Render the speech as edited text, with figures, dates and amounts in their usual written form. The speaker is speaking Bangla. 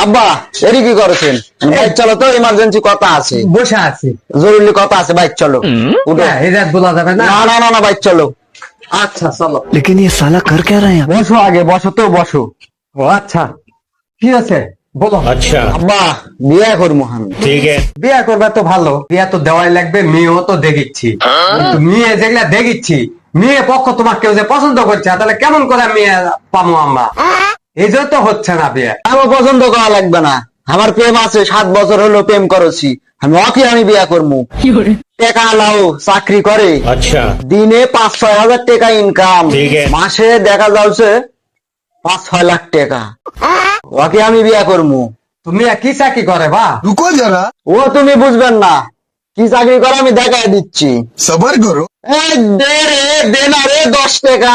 আব্বা এরি কি করেছেন? বাইক চলো তো, ইমার্জেন্সি কথা আছে। বসে আছি। জরুরি কথা আছে, বাইক চলো। উঠো। এই রাত বলা যাবে না। না না না না, বাইক চলো। আচ্ছা চলো। लेकिन ये साला कर क्या रहा है यहाँ? বসো, আগে বসো তো, বসো। ও আচ্ছা, কি আছে বলো। अच्छा আব্বা বিয়ে করবো আমি। ठीक है। বিয়ে করবে তো ভালো, বিয়ে তো দেওয়াই লাগবে, মেয়েও তো দেখিচ্ছি। কিন্তু মেয়ে যেগুলা দেখিচ্ছি, মেয়ে পক্ষ তোমার কেউ যে পছন্দ করছে, তাহলে কেমন করে মেয়ে পাবো আমরা? এই জন্য তো হচ্ছে না বিয়ে। আমার পছন্দ করা লাগবে না, আমার প্রেম আছে, 7 বছর হলো প্রেম করেছি আমি। ওকে আমি বিয়ে করবো। টাকা লাও, চাকরি করে, अच्छा দিনে 5-6 হাজার টাকা ইনকাম, ঠিক আছে। মাসে দেখা যাচ্ছে 5-6 লাখ টাকা। ওকে আমি বিয়ে করবো। তুমি কি চাকরি করে বা? रुको जरा, ও তুমি বুঝবেন না, কি চাকরি করে আমি দেখাই দিচ্ছি। सबर करो। এই দে রে, দে না রে 10 টাকা।